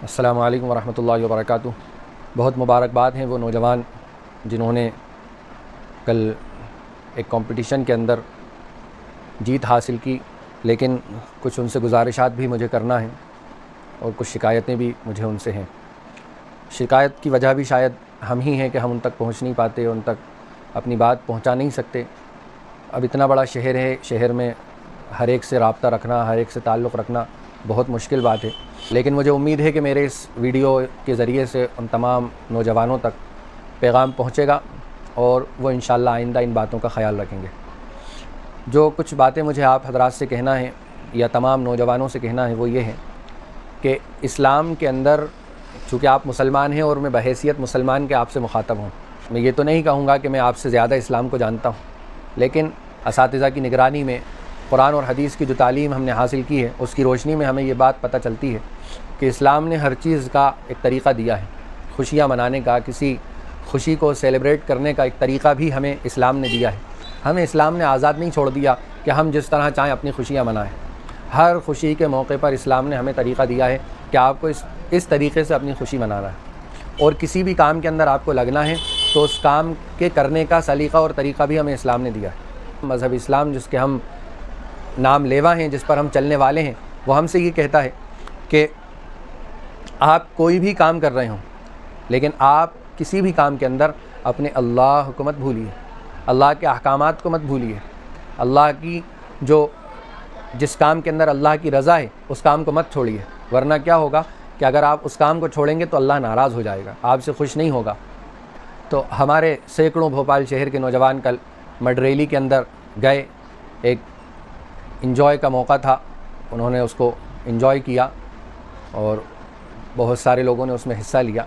السلام علیکم ورحمۃ اللہ وبرکاتہ۔ بہت مبارکباد ہیں وہ نوجوان جنہوں نے کل ایک کمپٹیشن کے اندر جیت حاصل کی، لیکن کچھ ان سے گزارشات بھی مجھے کرنا ہے اور کچھ شکایتیں بھی مجھے ان سے ہیں۔ شکایت کی وجہ بھی شاید ہم ہی ہیں کہ ہم ان تک پہنچ نہیں پاتے، ان تک اپنی بات پہنچا نہیں سکتے۔ اب اتنا بڑا شہر ہے، شہر میں ہر ایک سے رابطہ رکھنا، ہر ایک سے تعلق رکھنا بہت مشکل بات ہے، لیکن مجھے امید ہے کہ میرے اس ویڈیو کے ذریعے سے ان تمام نوجوانوں تک پیغام پہنچے گا اور وہ انشاءاللہ آئندہ ان باتوں کا خیال رکھیں گے۔ جو کچھ باتیں مجھے آپ حضرات سے کہنا ہے یا تمام نوجوانوں سے کہنا ہے وہ یہ ہے کہ اسلام کے اندر، چونکہ آپ مسلمان ہیں اور میں بحیثیت مسلمان کے آپ سے مخاطب ہوں، میں یہ تو نہیں کہوں گا کہ میں آپ سے زیادہ اسلام کو جانتا ہوں، لیکن اساتذہ کی نگرانی میں قرآن اور حدیث کی جو تعلیم ہم نے حاصل کی ہے اس کی روشنی میں ہمیں یہ بات پتہ چلتی ہے کہ اسلام نے ہر چیز کا ایک طریقہ دیا ہے۔ خوشیاں منانے کا، کسی خوشی کو سیلیبریٹ کرنے کا ایک طریقہ بھی ہمیں اسلام نے دیا ہے۔ ہمیں اسلام نے آزاد نہیں چھوڑ دیا کہ ہم جس طرح چاہیں اپنی خوشیاں منائیں۔ ہر خوشی کے موقع پر اسلام نے ہمیں طریقہ دیا ہے کہ آپ کو اس طریقے سے اپنی خوشی منانا ہے، اور کسی بھی کام کے اندر آپ کو لگنا ہے تو اس کام کے کرنے کا سلیقہ اور طریقہ بھی ہمیں اسلام نے دیا ہے۔ مذہب اسلام جس کے ہم نام لیوا ہیں، جس پر ہم چلنے والے ہیں، وہ ہم سے یہ کہتا ہے کہ آپ کوئی بھی کام کر رہے ہوں لیکن آپ کسی بھی کام کے اندر اپنے اللہ کو مت بھولیے، اللہ کے احکامات کو مت بھولیے، اللہ کی جس کام کے اندر اللہ کی رضا ہے اس کام کو مت چھوڑیے، ورنہ کیا ہوگا کہ اگر آپ اس کام کو چھوڑیں گے تو اللہ ناراض ہو جائے گا، آپ سے خوش نہیں ہوگا۔ تو ہمارے سینکڑوں بھوپال شہر کے نوجوان کل مڈریلی کے اندر گئے، ایک انجوائے کا موقع تھا، انہوں نے اس کو انجوائے کیا اور بہت سارے لوگوں نے اس میں حصہ لیا۔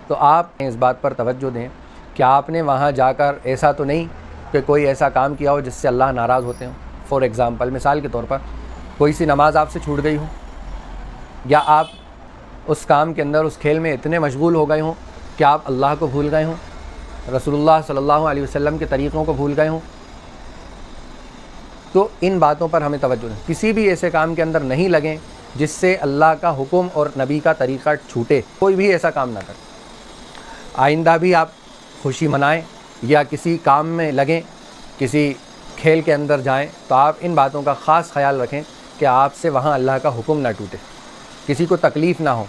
تو آپ اس بات پر توجہ دیں کہ آپ نے وہاں جا کر ایسا تو نہیں کہ کوئی ایسا کام کیا ہو جس سے اللہ ناراض ہوتے ہوں۔ فار ایگزامپل، مثال کے طور پر کوئی سی نماز آپ سے چھوٹ گئی ہو، یا آپ اس کام کے اندر، اس کھیل میں اتنے مشغول ہو گئے ہوں کہ آپ اللہ کو بھول گئے ہوں، رسول اللہ صلی اللہ علیہ وسلم کے طریقوں کو بھول گئے ہوں، تو ان باتوں پر ہمیں توجہ دیں۔ کسی بھی ایسے کام کے اندر نہیں لگیں جس سے اللہ کا حکم اور نبی کا طریقہ چھوٹے، کوئی بھی ایسا کام نہ کریں۔ آئندہ بھی آپ خوشی منائیں یا کسی کام میں لگیں، کسی کھیل کے اندر جائیں تو آپ ان باتوں کا خاص خیال رکھیں کہ آپ سے وہاں اللہ کا حکم نہ ٹوٹے، کسی کو تکلیف نہ ہو،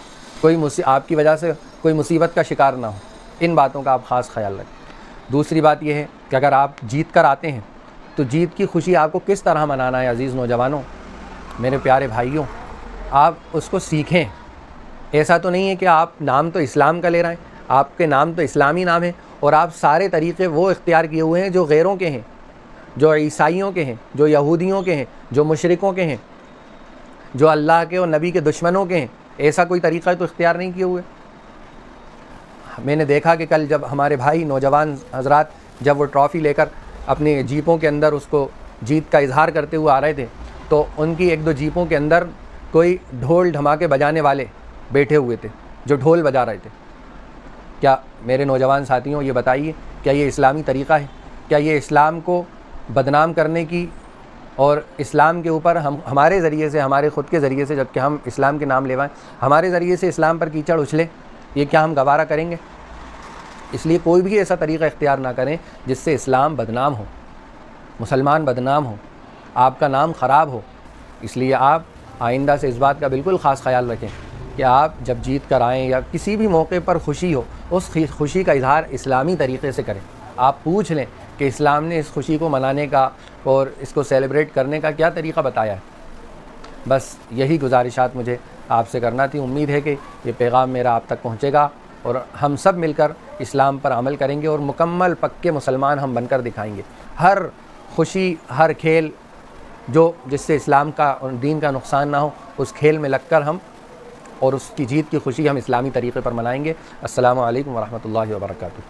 آپ کی وجہ سے کوئی مصیبت کا شکار نہ ہو، ان باتوں کا آپ خاص خیال رکھیں۔ دوسری بات یہ ہے کہ اگر آپ جیت کر آتے ہیں تو جیت کی خوشی آپ کو کس طرح منانا ہے۔ عزیز نوجوانوں، میرے پیارے بھائیوں، آپ اس کو سیکھیں۔ ایسا تو نہیں ہے کہ آپ نام تو اسلام کا لے رہے ہیں، آپ کے نام تو اسلامی نام ہے، اور آپ سارے طریقے وہ اختیار کیے ہوئے ہیں جو غیروں کے ہیں، جو عیسائیوں کے ہیں، جو یہودیوں کے ہیں، جو مشرکوں کے ہیں، جو اللہ کے اور نبی کے دشمنوں کے ہیں۔ ایسا کوئی طریقہ تو اختیار نہیں کیے ہوئے۔ میں نے دیکھا کہ کل جب ہمارے بھائی نوجوان حضرات جب وہ ٹرافی لے کر اپنی جیپوں کے اندر اس کو جیت کا اظہار کرتے ہوئے آ رہے تھے تو ان کی ایک دو جیپوں کے اندر کوئی ڈھول دھماکے بجانے والے بیٹھے ہوئے تھے جو ڈھول بجا رہے تھے۔ کیا میرے نوجوان ساتھیوں یہ بتائیے، کیا یہ اسلامی طریقہ ہے؟ کیا یہ اسلام کو بدنام کرنے کی اور اسلام کے اوپر ہمارے ذریعے سے، ہمارے خود کے ذریعے سے، جب کہ ہم اسلام کے نام لیوائیں، ہمارے ذریعے سے اسلام پر کیچڑ اچھلے، یہ کیا ہم گوارہ کریں گے؟ اس لیے کوئی بھی ایسا طریقہ اختیار نہ کریں جس سے اسلام بدنام ہو، مسلمان بدنام ہو، آپ کا نام خراب ہو۔ اس لیے آپ آئندہ سے اس بات کا بالکل خاص خیال رکھیں کہ آپ جب جیت کر آئیں یا کسی بھی موقع پر خوشی ہو، اس خوشی کا اظہار اسلامی طریقے سے کریں۔ آپ پوچھ لیں کہ اسلام نے اس خوشی کو منانے کا اور اس کو سیلیبریٹ کرنے کا کیا طریقہ بتایا ہے۔ بس یہی گزارشات مجھے آپ سے کرنا تھی۔ امید ہے کہ یہ پیغام میرا آپ تک پہنچے گا اور ہم سب مل کر اسلام پر عمل کریں گے اور مکمل پکے مسلمان ہم بن کر دکھائیں گے۔ ہر خوشی، ہر کھیل جس سے اسلام کا اور دین کا نقصان نہ ہو، اس کھیل میں لگ کر ہم اور اس کی جیت کی خوشی ہم اسلامی طریقے پر منائیں گے۔ السلام علیکم ورحمۃ اللہ وبرکاتہ۔